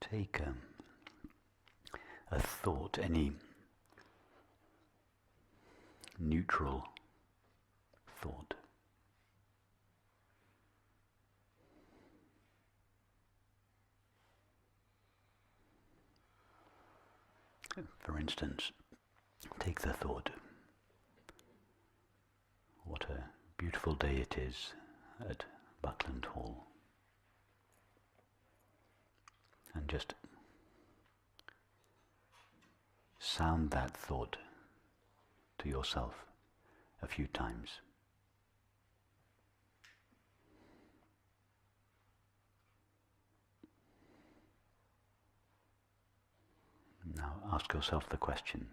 Take a thought, any neutral thought. For instance, take the thought, what a beautiful day it is at Buckland Hall. And just sound that thought to yourself a few times. Now ask yourself the question,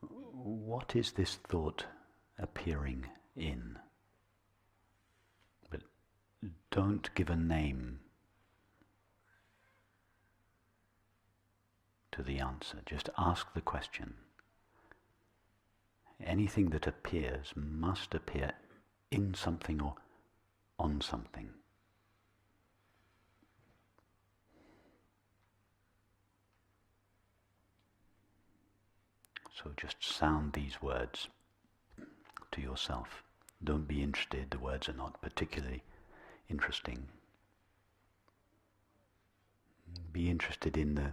what is this thought appearing in? But don't give a name to the answer, just ask the question. Anything that appears must appear in something or on something. So just sound these words to yourself. Don't be interested, the words are not particularly interesting. Be interested in the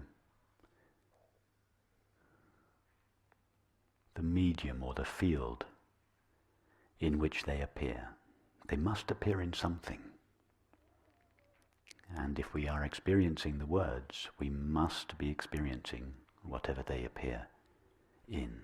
medium or the field in which they appear. They must appear in something. And if we are experiencing the words, we must be experiencing whatever they appear in.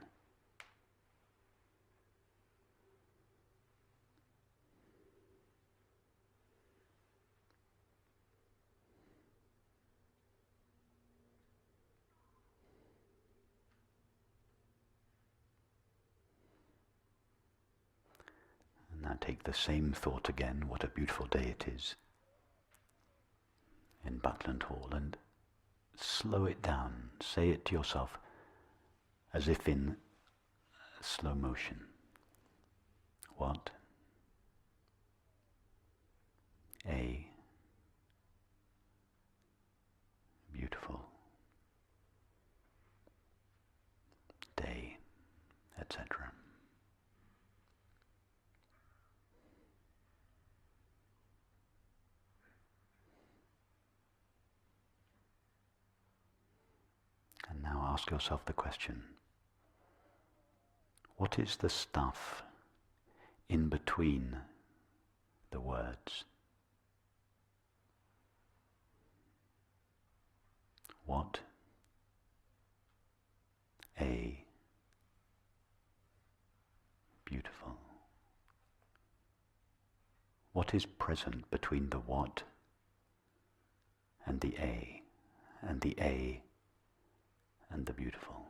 And now take the same thought again, what a beautiful day it is in Buckland Hall, and slow it down. Say it to yourself as if in slow motion. What a beautiful day, etc. And now ask yourself the question, what is the stuff in between the words? What a beautiful. What is present between the what and the A, and the A and the beautiful?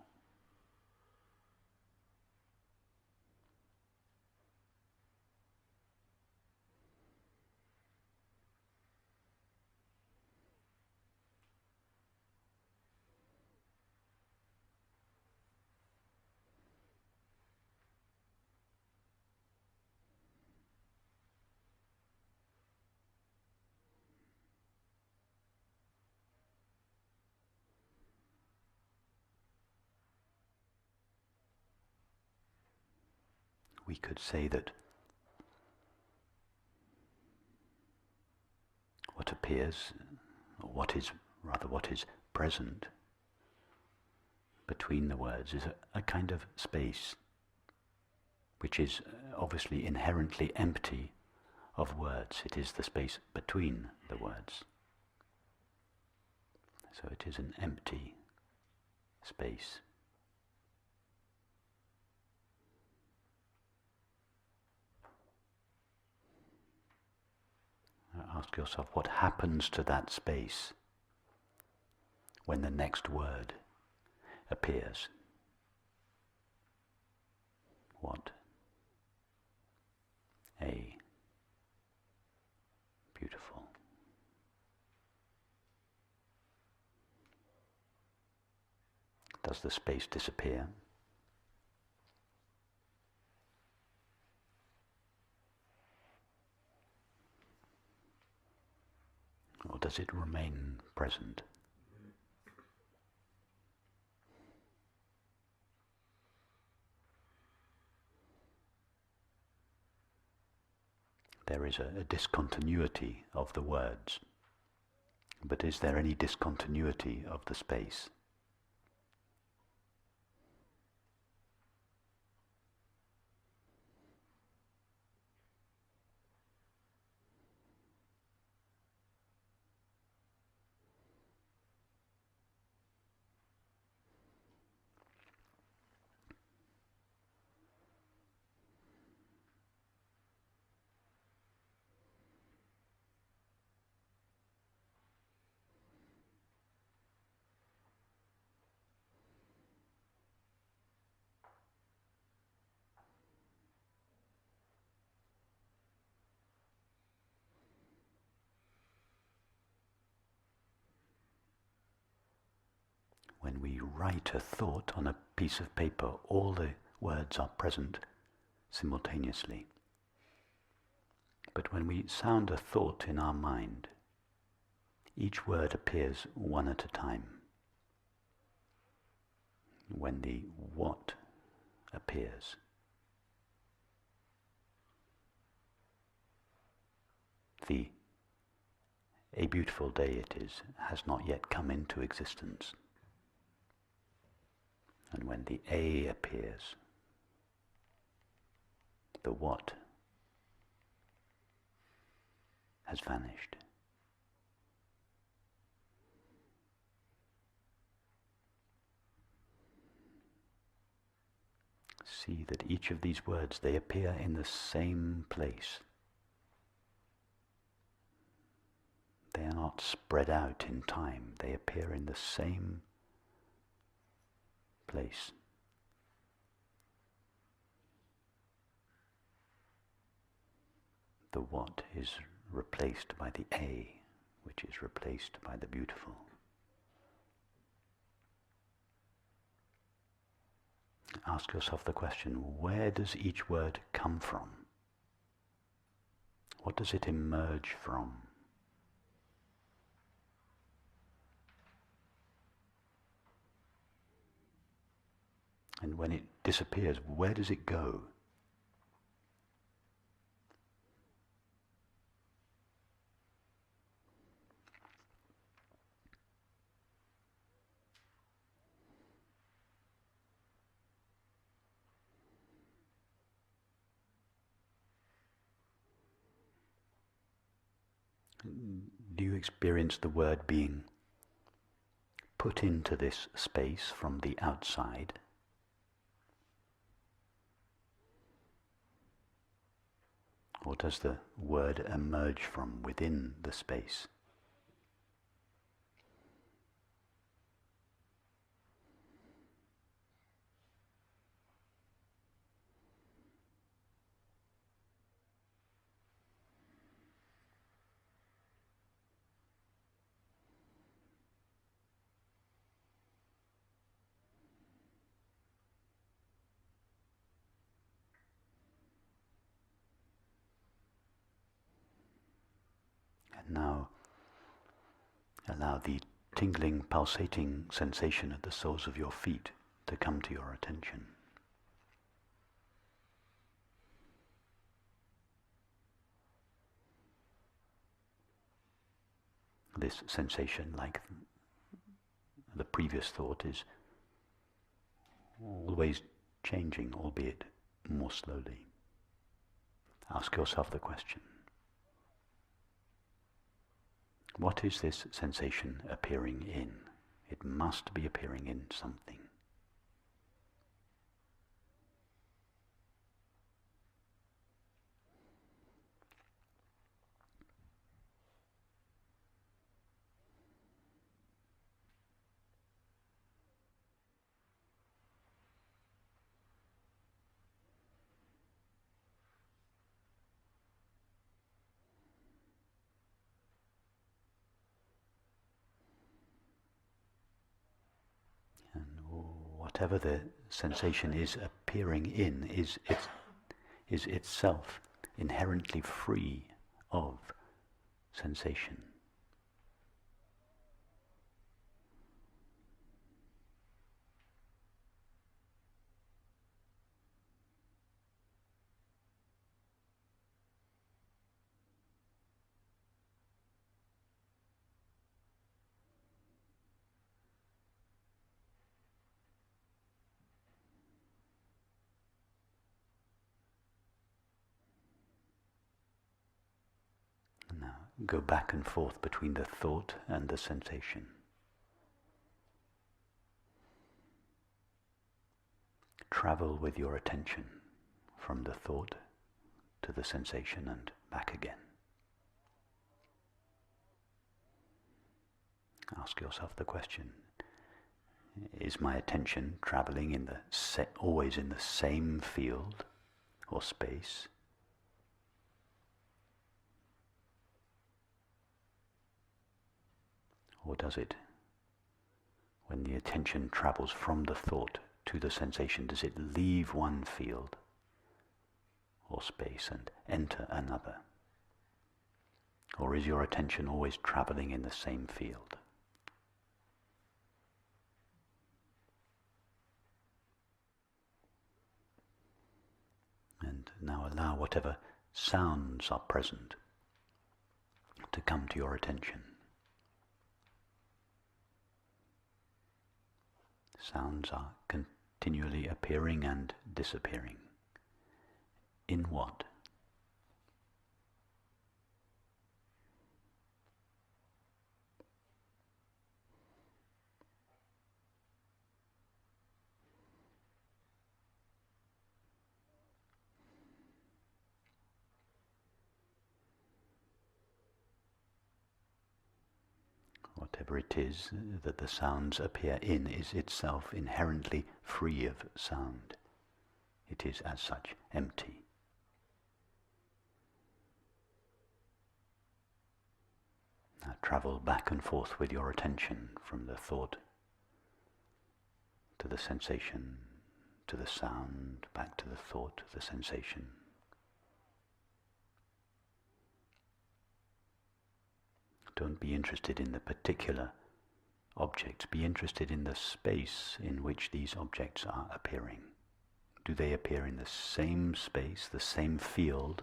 We could say that what appears, or what is present between the words is a kind of space which is obviously inherently empty of words. It is the space between the words. So it is an empty space. Ask yourself what happens to that space when the next word appears. What a beautiful. Does the space disappear? Or does does it remain present? There is a discontinuity of the words, but is there any discontinuity of the space? When we write a thought on a piece of paper, all the words are present simultaneously. But when we sound a thought in our mind, each word appears one at a time. When the what appears, the "a beautiful day it is" has not yet come into existence. And when the "a" appears, the "what" has vanished. See that each of these words, they appear in the same place. They are not spread out in time. They appear in the same place. The "what" is replaced by the "a", which is replaced by the beautiful. Ask yourself the question, where does each word come from? What does it emerge from? And when it disappears, where does it go? Do you experience the word being put into this space from the outside? Or does the word emerge from within the space? And now allow the tingling, pulsating sensation at the soles of your feet to come to your attention. This sensation, like the previous thought, is always changing, albeit more slowly. Ask yourself the question, what is this sensation appearing in? It must be appearing in something. Whatever the sensation is appearing in is itself inherently free of sensation. go back and forth between the thought and the sensation. Travel with your attention from the thought to the sensation and back again. Ask yourself the question, is my attention traveling in the always in the same field or space? Or does it, when the attention travels from the thought to the sensation, does it leave one field or space and enter another? Or is your attention always traveling in the same field? And now allow whatever sounds are present to come to your attention. Sounds are continually appearing and disappearing. In what? Whatever it is that the sounds appear in is itself inherently free of sound. It is as such empty. Now travel back and forth with your attention from the thought to the sensation, to the sound, back to the thought, the sensation. Don't be interested in the particular objects. Be interested in the space in which these objects are appearing. Do they appear in the same space, the same field,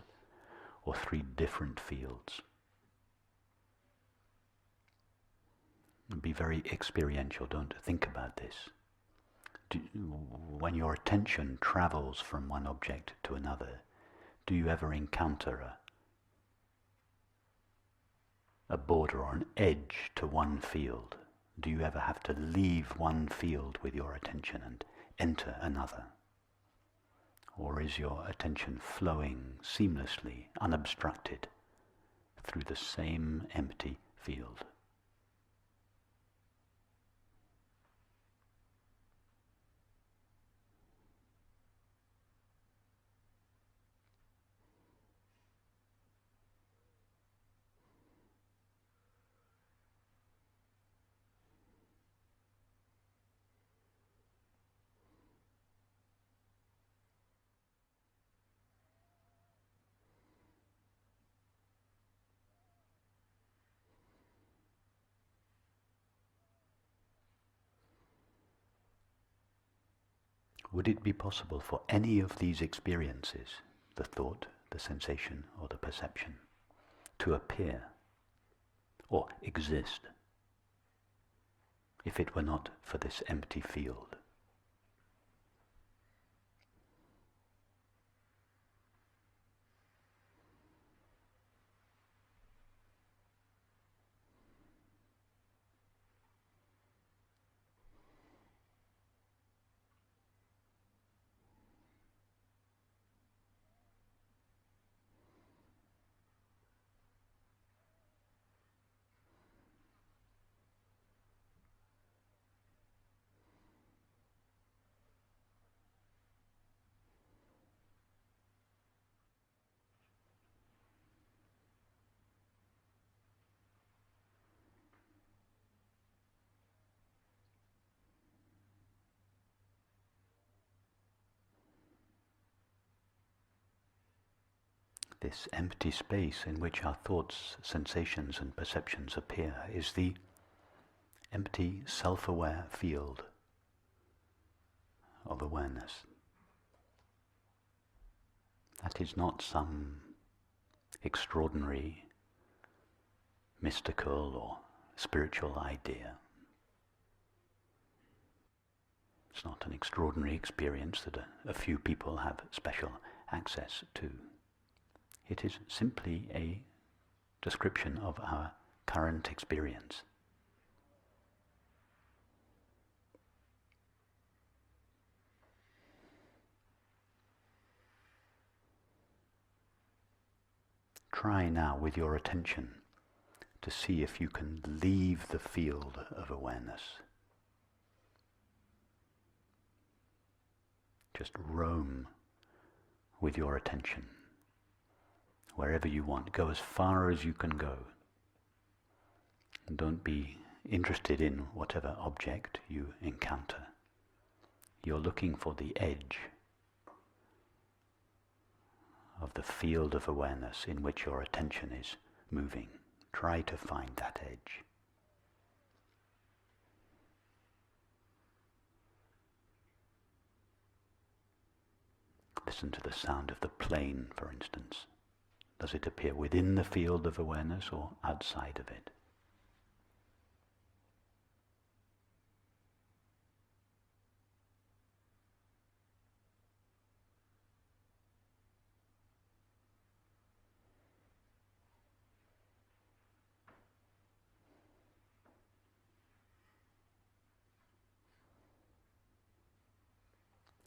or three different fields? Be very experiential. Don't think about this. When your attention travels from one object to another, do you ever encounter a border or an edge to one field? Do you ever have to leave one field with your attention and enter another? Or is your attention flowing seamlessly, unobstructed, through the same empty field? Would it be possible for any of these experiences, the thought, the sensation, or the perception, to appear or exist if it were not for this empty field? This empty space in which our thoughts, sensations and perceptions appear is the empty self-aware field of awareness. That is not some extraordinary, mystical or spiritual idea. It's not an extraordinary experience that a few people have special access to. It is simply a description of our current experience. Try now with your attention to see if you can leave the field of awareness. Just roam with your attention. Wherever you want, go as far as you can go. And don't be interested in whatever object you encounter. You're looking for the edge of the field of awareness in which your attention is moving. Try to find that edge. Listen to the sound of the plane, for instance. Does it appear within the field of awareness or outside of it?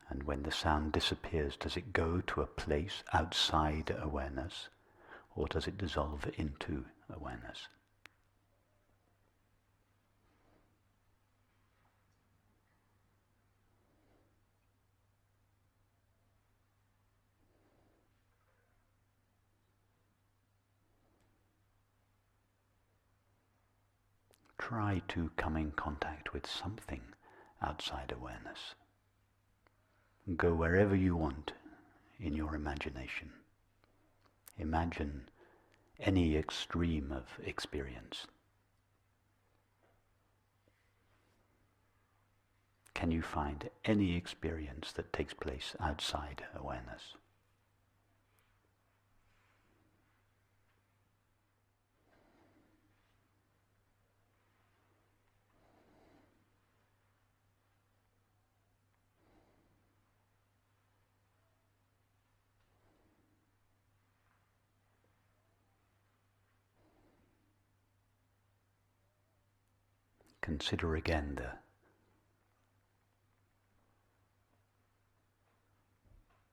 And when the sound disappears, does it go to a place outside awareness, or does it dissolve into awareness? Try to come in contact with something outside awareness. Go wherever you want in your imagination. Imagine any extreme of experience. Can you find any experience that takes place outside awareness? Consider again the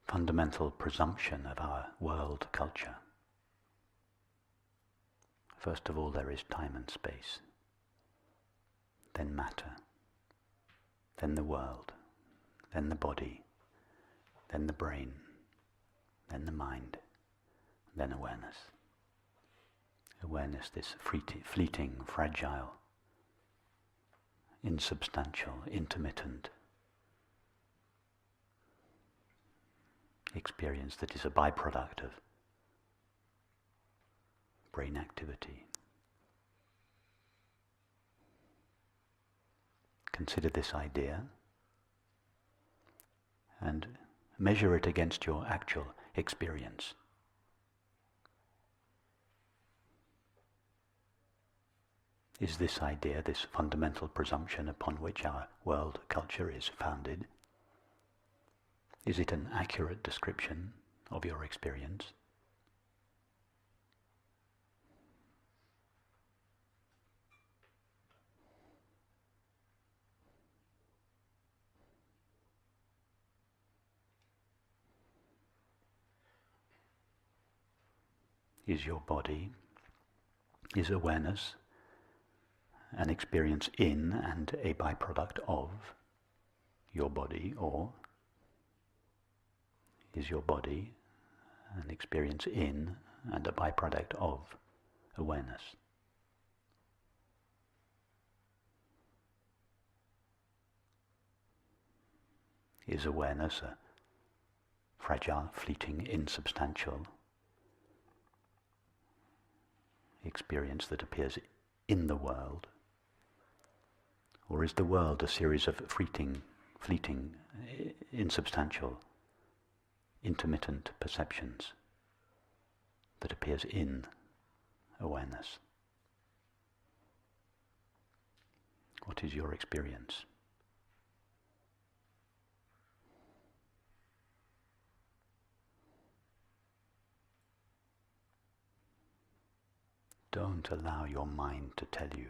fundamental presumption of our world culture. First of all, there is time and space, then matter, then the world, then the body, then the brain, then the mind, then awareness. Awareness, this fleeting, fragile, insubstantial, intermittent experience that is a byproduct of brain activity. Consider this idea and measure it against your actual experience. Is this idea, this fundamental presumption upon which our world culture is founded, is it an accurate description of your experience? Is your body, is awareness an experience in and a byproduct of your body, or is your body an experience in and a byproduct of awareness? Is awareness a fragile, fleeting, insubstantial experience that appears in the world? Or is the world a series of fleeting, insubstantial, intermittent perceptions that appears in awareness? What is your experience? Don't allow your mind to tell you,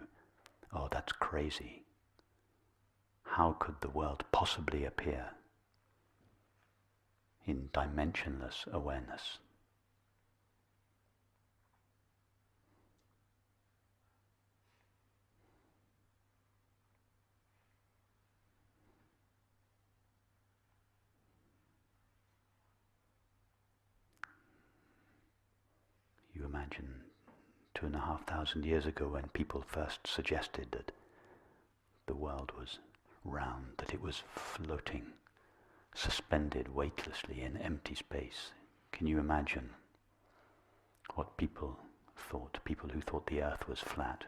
oh, that's crazy. How could the world possibly appear in dimensionless awareness? You imagine 2,500 years ago when people first suggested that the world was round, that it was floating, suspended weightlessly in empty space. Can you imagine what people who thought the earth was flat?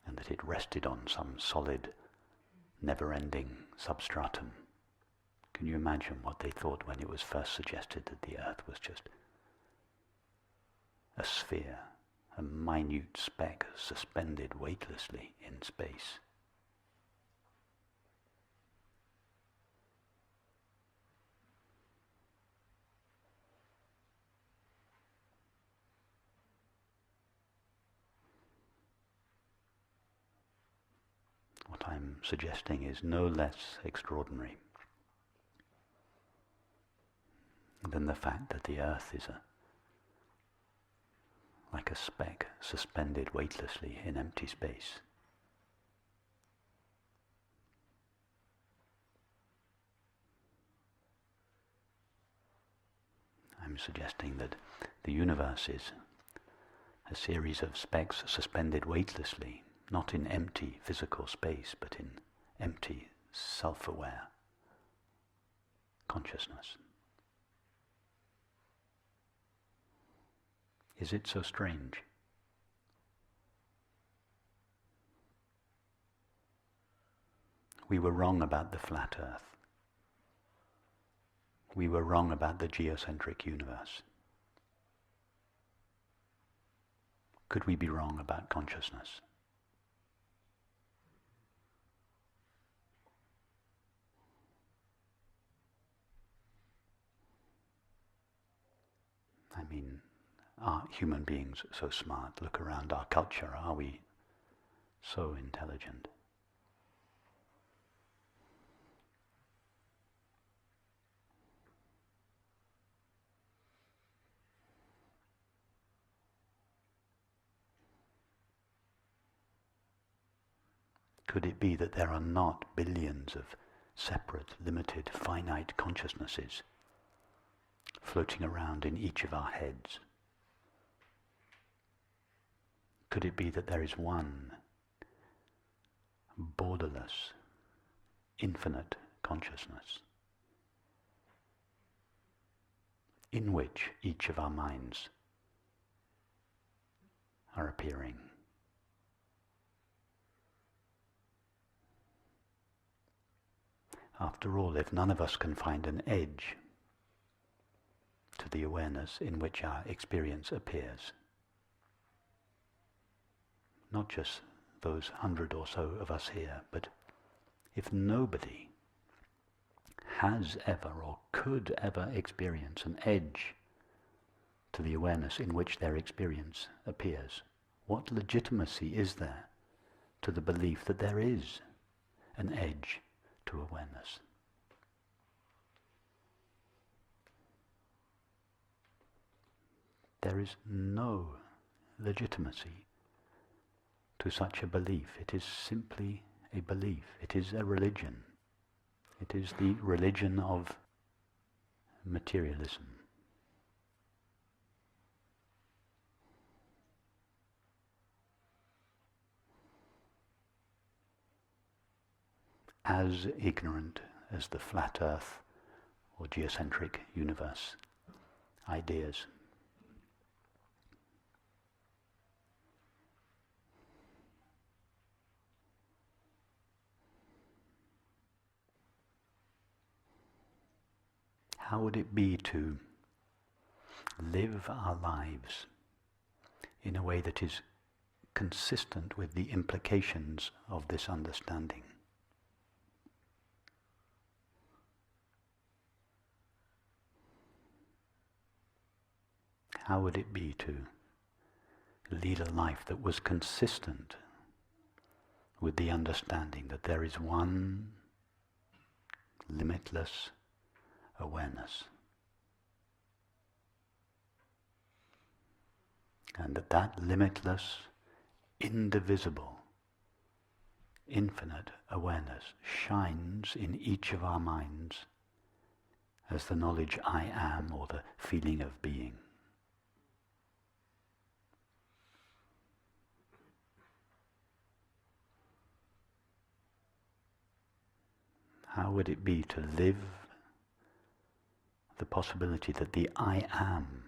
And that it rested on some solid, never-ending substratum. Can you imagine what they thought when it was first suggested that the earth was just a sphere, a minute speck suspended weightlessly in space? What I'm suggesting is no less extraordinary than the fact that the earth is like a speck suspended weightlessly in empty space. I'm suggesting that the universe is a series of specks suspended weightlessly, not in empty physical space, but in empty self-aware consciousness. Is it so strange? We were wrong about the flat earth. We were wrong about the geocentric universe. Could we be wrong about consciousness? I mean, are human beings so smart? Look around our culture. Are we so intelligent? Could it be that there are not billions of separate, limited, finite consciousnesses floating around in each of our heads? Could it be that there is one borderless, infinite consciousness in which each of our minds are appearing? After all, if none of us can find an edge to the awareness in which our experience appears, not just those 100 or so of us here, but if nobody has ever or could ever experience an edge to the awareness in which their experience appears, what legitimacy is there to the belief that there is an edge to awareness? There is no legitimacy to such a belief. It is simply a belief. It is a religion. It is the religion of materialism. As ignorant as the flat earth or geocentric universe ideas. How would it be to live our lives in a way that is consistent with the implications of this understanding? How would it be to lead a life that was consistent with the understanding that there is one limitless awareness, and that limitless, indivisible, infinite awareness shines in each of our minds as the knowledge I am, or the feeling of being. How would it be to live the possibility that the I am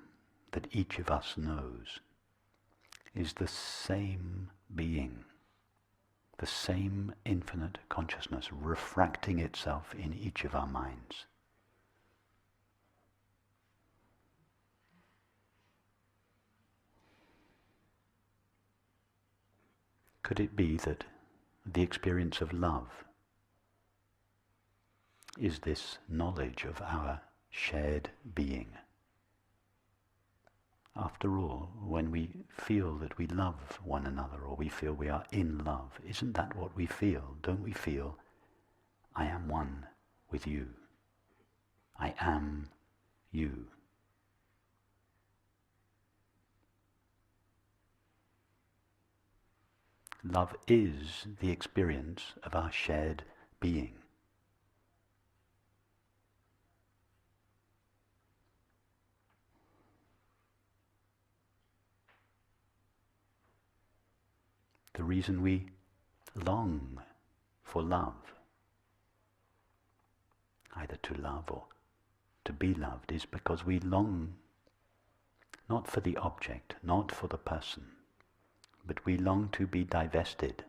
that each of us knows is the same being, the same infinite consciousness refracting itself in each of our minds? Could it be that the experience of love is this knowledge of our shared being? After all, when we feel that we love one another, or we feel we are in love, isn't that what we feel? Don't we feel, I am one with you. I am you. Love is the experience of our shared being. The reason we long for love, either to love or to be loved, is because we long not for the object, not for the person, but we long to be divested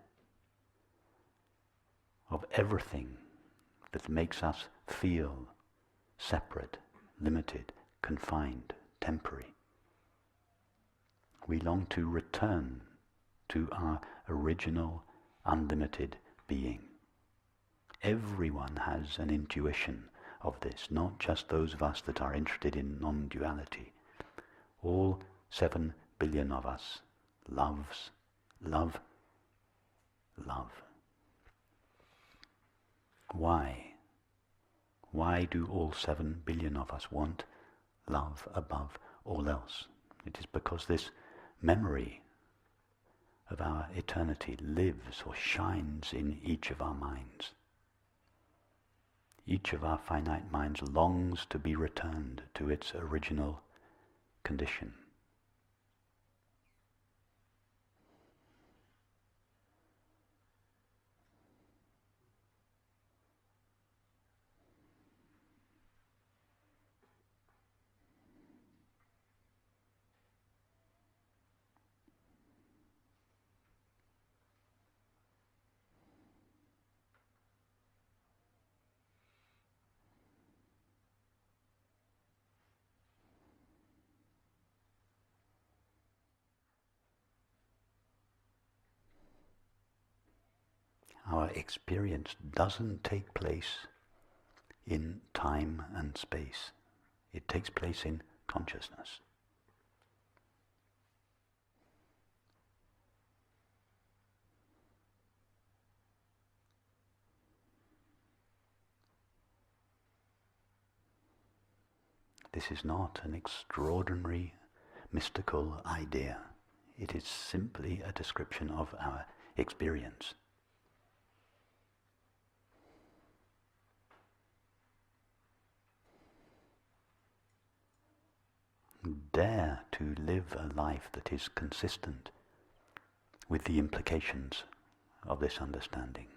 of everything that makes us feel separate, limited, confined, temporary. We long to return to our original, unlimited being. Everyone has an intuition of this, not just those of us that are interested in non-duality. All 7 billion of us loves, love. Why? Why do all 7 billion of us want love above all else? It is because this memory of our eternity lives or shines in each of our minds. Each of our finite minds longs to be returned to its original condition. Our experience doesn't take place in time and space. It takes place in consciousness. This is not an extraordinary mystical idea. It is simply a description of our experience. Dare to live a life that is consistent with the implications of this understanding.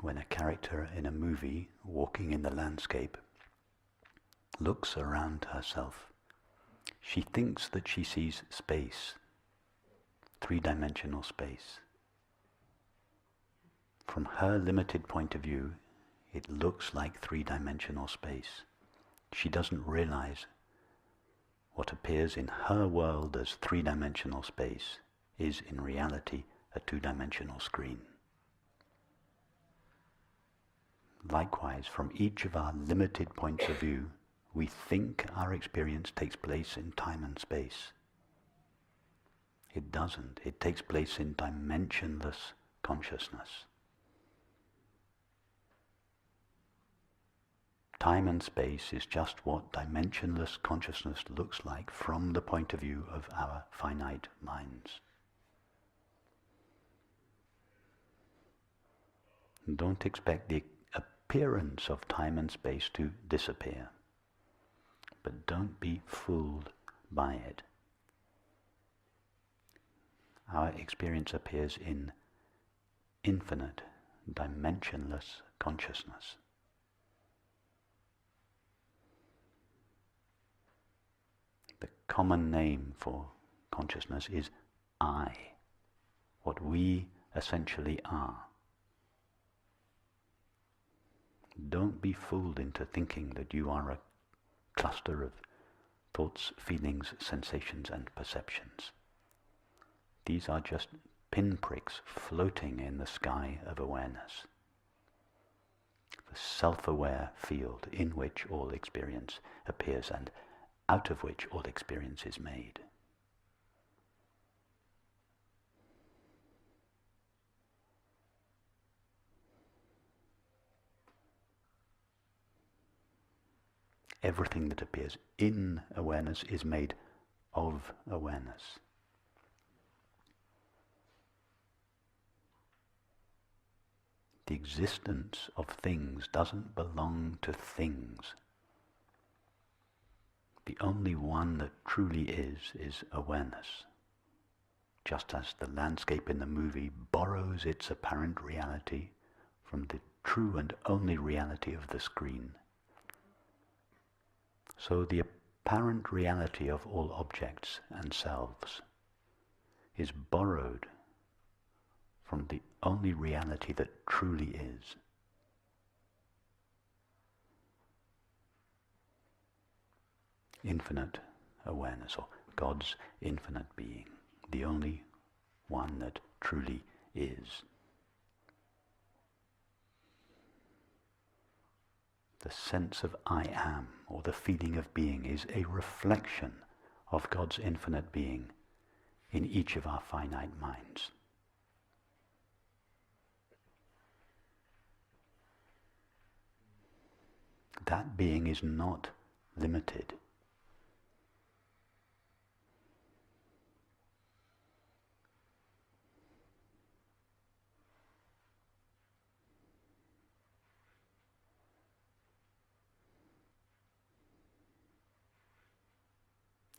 When a character in a movie walking in the landscape looks around herself, she thinks that she sees space, 3-dimensional space. From her limited point of view, it looks like 3-dimensional space. She doesn't realize what appears in her world as three-dimensional space is in reality a two-dimensional screen. Likewise, from each of our limited points of view, we think our experience takes place in time and space. It doesn't. It takes place in dimensionless consciousness. Time and space is just what dimensionless consciousness looks like from the point of view of our finite minds. Don't expect the appearance of time and space to disappear, but don't be fooled by it. Our experience appears in infinite, dimensionless consciousness. The common name for consciousness is I, what we essentially are. Don't be fooled into thinking that you are a cluster of thoughts, feelings, sensations, and perceptions. These are just pinpricks floating in the sky of awareness, the self-aware field in which all experience appears and out of which all experience is made. Everything that appears in awareness is made of awareness. The existence of things doesn't belong to things. The only one that truly is awareness. Just as the landscape in the movie borrows its apparent reality from the true and only reality of the screen, so the apparent reality of all objects and selves is borrowed from the only reality that truly is. Infinite awareness, or God's infinite being, the only one that truly is. The sense of I am, or the feeling of being, is a reflection of God's infinite being in each of our finite minds. That being is not limited.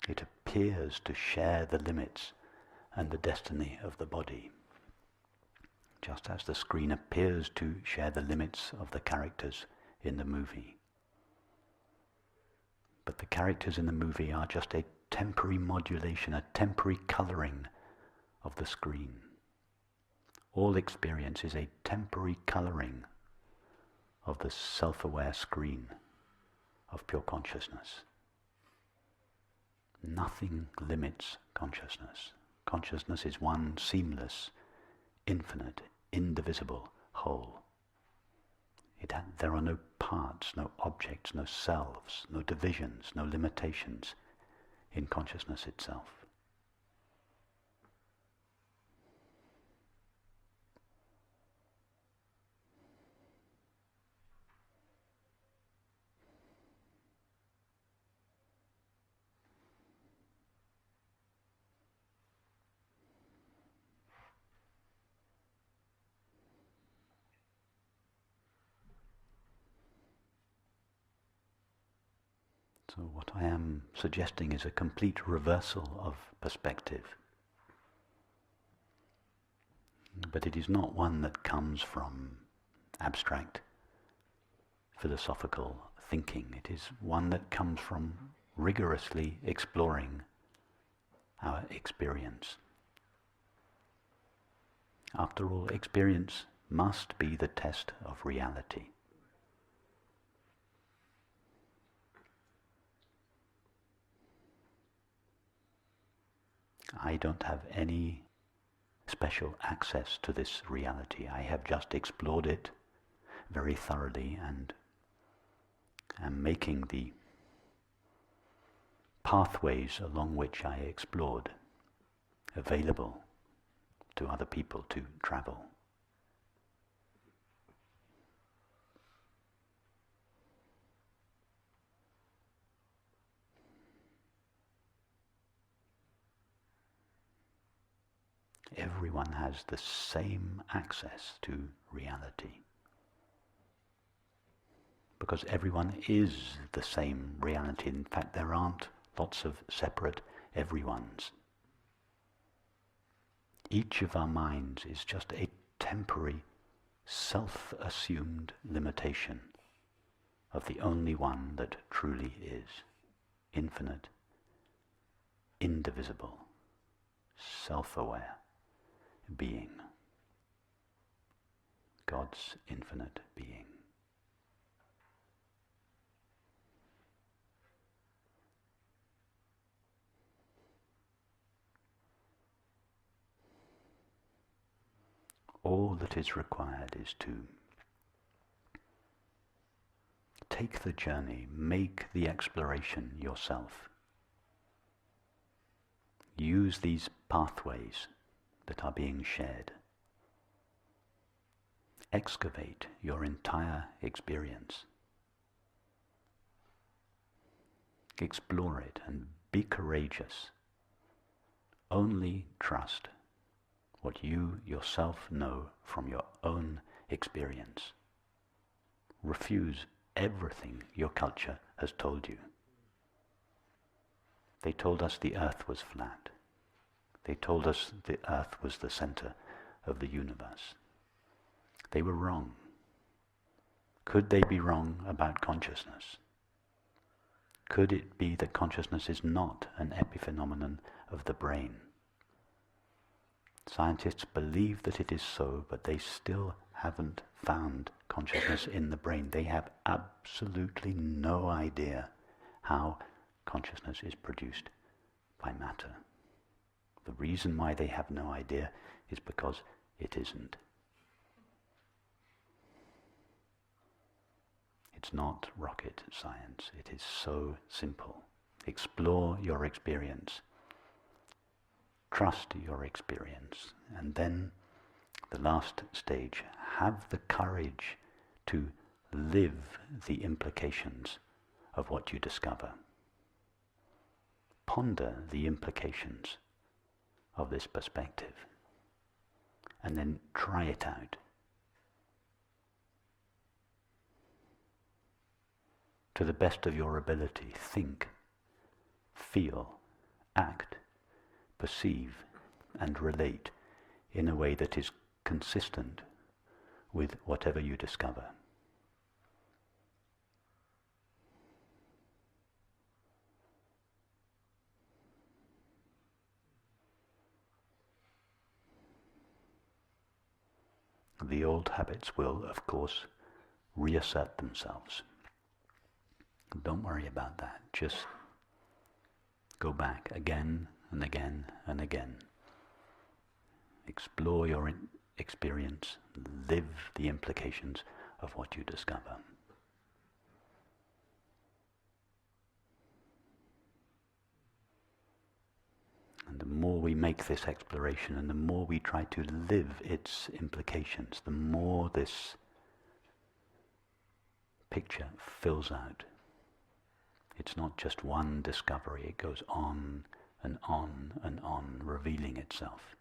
It appears to share the limits and the destiny of the body, just as the screen appears to share the limits of the characters in the movie. But the characters in the movie are just a temporary modulation, a temporary coloring of the screen. All experience is a temporary coloring of the self-aware screen of pure consciousness. Nothing limits consciousness. Consciousness is one seamless, infinite, indivisible whole. There are no parts, no objects, no selves, no divisions, no limitations in consciousness itself. So what I am suggesting is a complete reversal of perspective. But it is not one that comes from abstract philosophical thinking. It is one that comes from rigorously exploring our experience. After all, experience must be the test of reality. I don't have any special access to this reality. I have just explored it very thoroughly and am making the pathways along which I explored available to other people to travel. Everyone has the same access to reality, because everyone is the same reality. In fact, there aren't lots of separate everyones. Each of our minds is just a temporary, self-assumed limitation of the only one that truly is, infinite, indivisible, self-aware being, God's infinite being. All that is required is to take the journey, make the exploration yourself. Use these pathways that are being shared. Excavate your entire experience. Explore it and be courageous. Only trust what you yourself know from your own experience. Refuse everything your culture has told you. They told us the earth was flat. They told us the earth was the center of the universe. They were wrong. Could they be wrong about consciousness? Could it be that consciousness is not an epiphenomenon of the brain? Scientists believe that it is so, but they still haven't found consciousness in the brain. They have absolutely no idea how consciousness is produced by matter. The reason why they have no idea is because it isn't. It's not rocket science. It is so simple. Explore your experience. Trust your experience. And then the last stage, have the courage to live the implications of what you discover. Ponder the implications of this perspective, and then try it out. To the best of your ability, think, feel, act, perceive, and relate in a way that is consistent with whatever you discover. The old habits will, of course, reassert themselves. Don't worry about that. Just go back again and again and again. Explore your experience. Live the implications of what you discover. And the more we make this exploration and the more we try to live its implications, the more this picture fills out. It's not just one discovery, it goes on and on and on, revealing itself.